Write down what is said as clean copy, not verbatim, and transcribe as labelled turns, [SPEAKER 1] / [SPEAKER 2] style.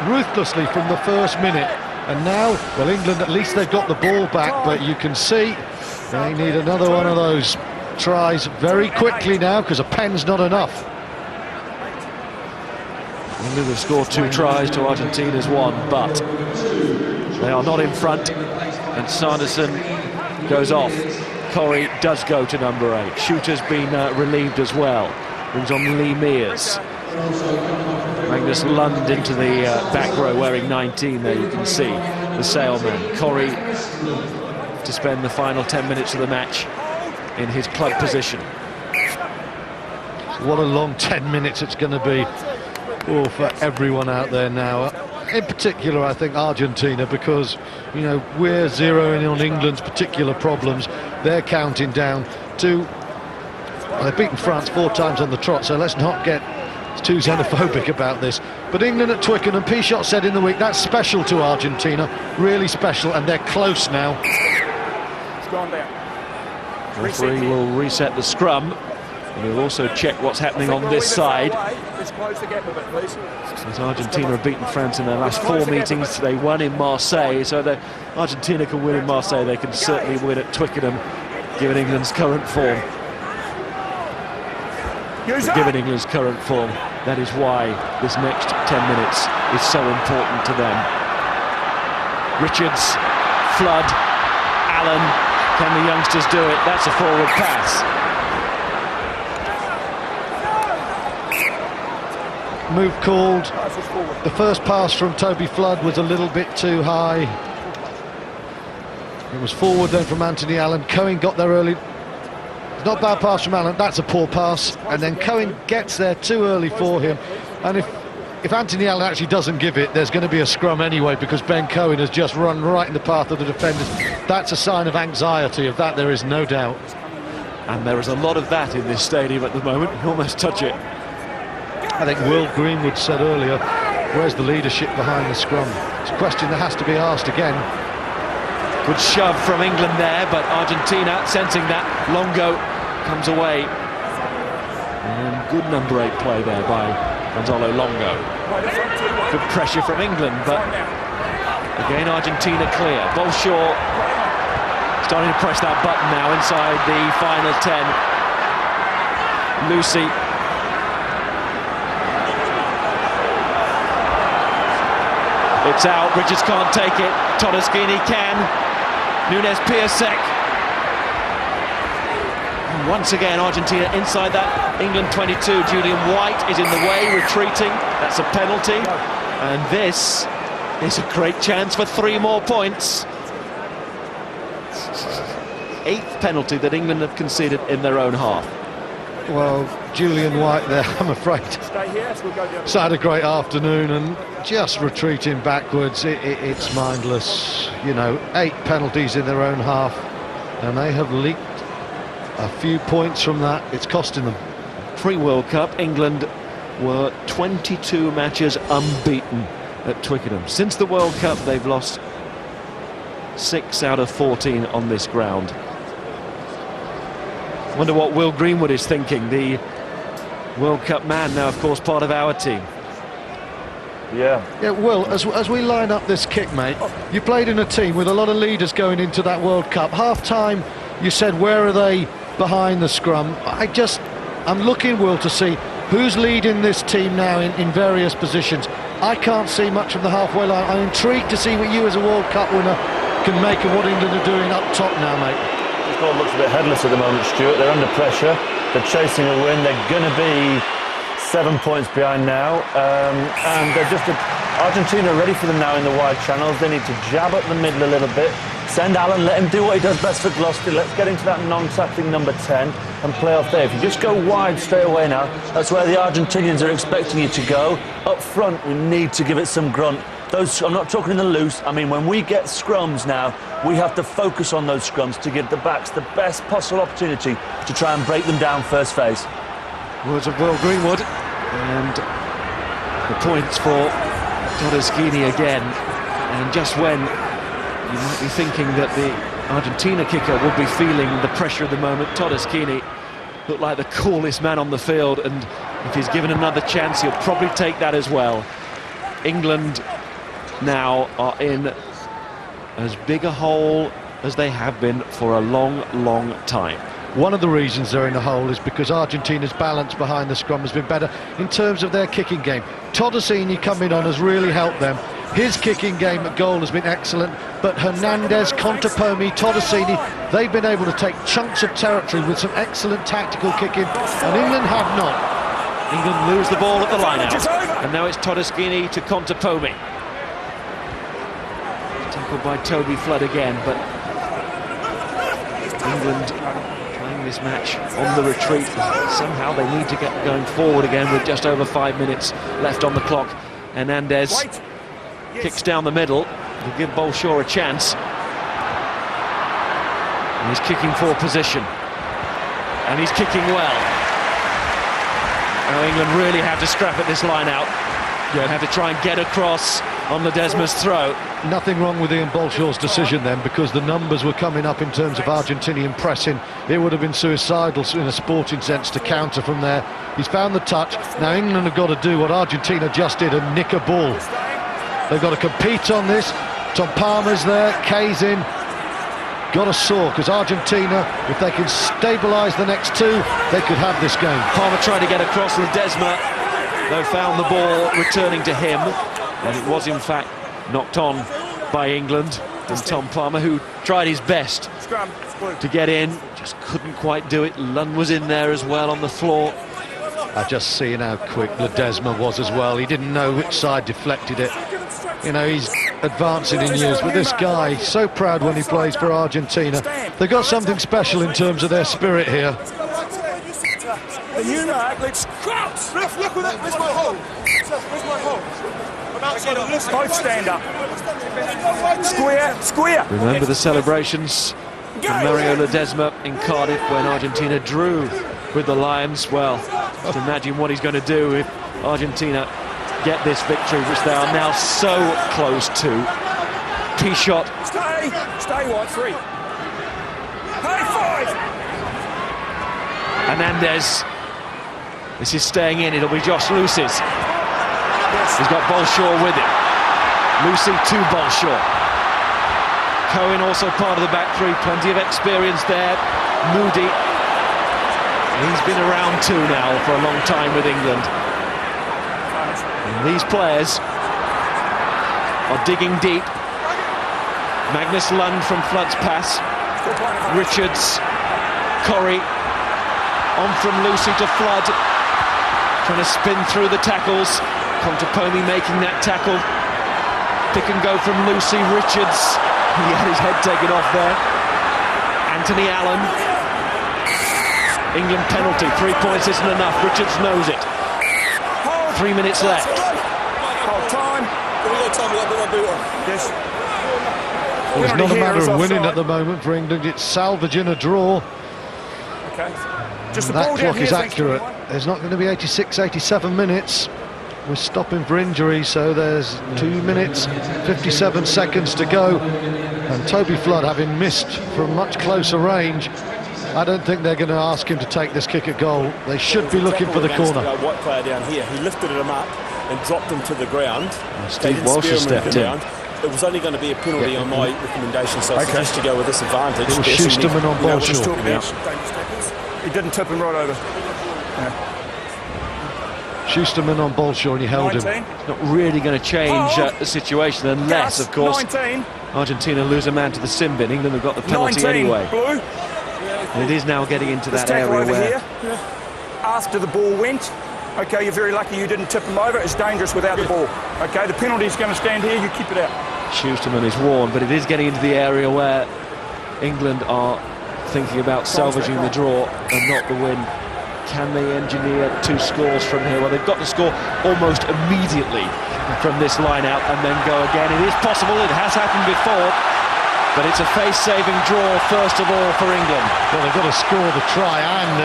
[SPEAKER 1] ruthlessly from the first minute. And now, well, England, at least they've got the ball back, but you can see they need another one of those tries very quickly now, because a pen's not enough.
[SPEAKER 2] England have scored 2 tries to Argentina's 1, but they are not in front, and Sanderson goes off. Corey does go to number 8. Shooter's been relieved as well. Brings on Lee Mears. Magnus Lund into the back row wearing 19 there, you can see the sailman. Corey to spend the final 10 minutes of the match in his club position.
[SPEAKER 1] What a long 10 minutes it's going to be for everyone out there now. In particular, I think Argentina, because, you know, we're zeroing on England's particular problems. They're counting down to... Well, they've beaten France 4 times on the trot, so let's not get too xenophobic about this. But England at Twickenham, P-Shot said in the week, that's special to Argentina, really special, and they're close now.
[SPEAKER 3] It's gone there.
[SPEAKER 2] The referee will reset the scrum, and he'll also check what's happening on this side. As Argentina have beaten France in their last 4 meetings, they won in Marseille, so that Argentina can win in Marseille, they can certainly win at Twickenham, given England's current form. Given England's current form, that is why this next 10 minutes is so important to them. Richards, Flood, Allen, can the youngsters do it? That's a forward pass.
[SPEAKER 1] Move called. The first pass from Toby Flood was a little bit too high. It was forward then from Anthony Allen. Cohen got there early. Not bad pass from Allen, that's a poor pass, and then Cohen gets there too early for him. And if Anthony Allen actually doesn't give it, there's going to be a scrum anyway, because Ben Cohen has just run right in the path of the defenders. That's a sign of anxiety, of that there is no doubt.
[SPEAKER 2] And there is a lot of that in this stadium at the moment. You almost touch it.
[SPEAKER 1] I think Will Greenwood said earlier, where's the leadership behind the scrum? It's a question that has to be asked again.
[SPEAKER 2] Good shove from England there, but Argentina, sensing that, Longo comes away. And good number 8 play there by Gonzalo Longo. Good pressure from England, but again Argentina clear. Bolshaw starting to press that button now inside the final 10. Lucy. It's out, Richards can't take it, Todeschini can. Nunes Piasek. Once again, Argentina inside that England 22. Julian White is in the way, retreating. That's a penalty. And this is a great chance for 3 more points. 8th penalty that England have conceded in their own half.
[SPEAKER 1] Well, Julian White there, I'm afraid, he's had a great afternoon, and just retreating backwards, it's mindless. You know, 8 penalties in their own half, and they have leaked a few points from that. It's costing them.
[SPEAKER 2] Pre-World Cup, England were 22 matches unbeaten at Twickenham. Since the World Cup, they've lost 6 out of 14 on this ground. Wonder what Will Greenwood is thinking, the World Cup man, now of course part of our team.
[SPEAKER 1] Yeah, Will, as we line up this kick, mate, you played in a team with a lot of leaders going into that World Cup. Half-time, you said, where are they behind the scrum? I'm looking, Will, to see who's leading this team now in various positions. I can't see much from the halfway line. I'm intrigued to see what you as a World Cup winner can make of what England are doing up top now, mate.
[SPEAKER 4] The squad looks a bit headless at the moment, Stuart. They're under pressure. They're chasing a win. They're going to be 7 points behind now. And they're just... Argentina are ready for them now in the wide channels. They need to jab up the middle a little bit. Send Allen, let him do what he does best for Gloucester. Let's get into that non-tackling number 10 and play off there. If you just go wide straight away now, that's where the Argentinians are expecting you to go. Up front, we need to give it some grunt. I'm not talking in the loose, I mean when we get scrums now, we have to focus on those scrums to give the backs the best possible opportunity to try and break them down first phase.
[SPEAKER 2] Words of Will Greenwood, and the points for Todeschini again. And just when you might be thinking that the Argentina kicker would be feeling the pressure at the moment, Todeschini looked like the coolest man on the field, and if he's given another chance, he'll probably take that as well. England now are in as big a hole as they have been for a long, long time.
[SPEAKER 1] One of the reasons they're in a hole is because Argentina's balance behind the scrum has been better in terms of their kicking game. Toddosini coming on has really helped them. His kicking game at goal has been excellent, but Hernandez, Contepomi, Toddosini, they've been able to take chunks of territory with some excellent tactical kicking, and England have not.
[SPEAKER 2] England lose the ball at the line-out, and now it's Toddosini to Contepomi. Tackled by Toby Flood again, but England playing this match on the retreat. Somehow they need to get going forward again with just over 5 minutes left on the clock. Hernandez kicks down the middle to give Bolshaw a chance. And he's kicking for position. And he's kicking well. Now England really have to scrap at this line out. And have to try and get across on Ledesma's throw.
[SPEAKER 1] Nothing wrong with Ian Bolshaw's decision then, because the numbers were coming up in terms of Argentinian pressing. It would have been suicidal in a sporting sense to counter from there. He's found the touch. Now England have got to do what Argentina just did and nick a ball. They've got to compete on this. Tom Palmer's there, Kay's in. Got to soar, because Argentina, if they can stabilise the next two, they could have this game.
[SPEAKER 2] Palmer trying to get across Ledesma, though found the ball returning to him, and it was in fact knocked on by England. And Tom Palmer, who tried his best to get in, just couldn't quite do it. Lunn was in there as well on the floor.
[SPEAKER 1] I just seen how quick Ledesma was as well. He didn't know which side deflected it. You know, he's advancing in years, but this guy, so proud when he plays for Argentina. They've got something special in terms of their spirit here.
[SPEAKER 3] The new athletes. Ref, look with that. Where's my hole? Where's my hole? Both stand up. Square.
[SPEAKER 2] Remember the celebrations from Mario Ledesma in Cardiff when Argentina drew with the Lions. Well, just imagine what he's going to do if Argentina get this victory, which they are now so close to. Tee shot.
[SPEAKER 3] Stay wide, 3. Hey, 5.
[SPEAKER 2] Hernandez. This is staying in. It'll be Josh Lucy's. He's got Bolshaw with him. Lucy to Bolshaw. Cohen also part of the back three. Plenty of experience there. Moody. He's been around too now for a long time with England. And these players are digging deep. Magnus Lund from Flood's pass. Richards. Corrie. On from Lucy to Flood. Trying to spin through the tackles. Contepomi making that tackle. Pick and go from Lucy. Richards. He had his head taken off there. Anthony Allen. England penalty. 3 points isn't enough. Richards knows it. 3 minutes left.
[SPEAKER 3] Hold time. Yes.
[SPEAKER 1] Well, it's not a matter of winning at the moment for England. It's salvaging a draw.
[SPEAKER 3] Okay. Just the
[SPEAKER 1] That
[SPEAKER 3] ball
[SPEAKER 1] clock
[SPEAKER 3] down
[SPEAKER 1] is
[SPEAKER 3] here,
[SPEAKER 1] accurate. There's not going to be 86, 87 minutes. We're stopping for injury, so there's 2 minutes, 57 seconds to go. And Toby Flood, having missed from much closer range, I don't think they're going to ask him to take this kick at goal. They should be looking for the corner.
[SPEAKER 5] The white player down here, he lifted him up and dropped him to the ground.
[SPEAKER 2] Steve Walsh has stepped in.
[SPEAKER 5] It was only going to be a penalty on my recommendation, so I suggest you go with this advantage.
[SPEAKER 1] It was Schusterman on Bolshaw.
[SPEAKER 3] He didn't tip him right over.
[SPEAKER 1] Schusterman on Bolshaw, and he held
[SPEAKER 3] 19.
[SPEAKER 1] him.
[SPEAKER 2] It's not really going to change the situation unless, of course,
[SPEAKER 3] 19.
[SPEAKER 2] Argentina lose a man to the sin bin. England have got the penalty
[SPEAKER 3] 19.
[SPEAKER 2] anyway.
[SPEAKER 3] Blue.
[SPEAKER 2] And it is now getting into that
[SPEAKER 3] Tackle
[SPEAKER 2] area
[SPEAKER 3] over
[SPEAKER 2] where
[SPEAKER 3] here. After the ball went. Okay, you're very lucky you didn't tip him over. It's dangerous without the ball. Okay, the penalty's going to stand here. You keep it out.
[SPEAKER 2] Schusterman is warned, but it is getting into the area where England are thinking about salvaging the draw and not the win. Can they engineer 2 scores from here? Well, they've got to score almost immediately from this line out and then go again. It is possible. It has happened before. But it's a face-saving draw, first of all, for England.
[SPEAKER 1] Well, they've got to score the try and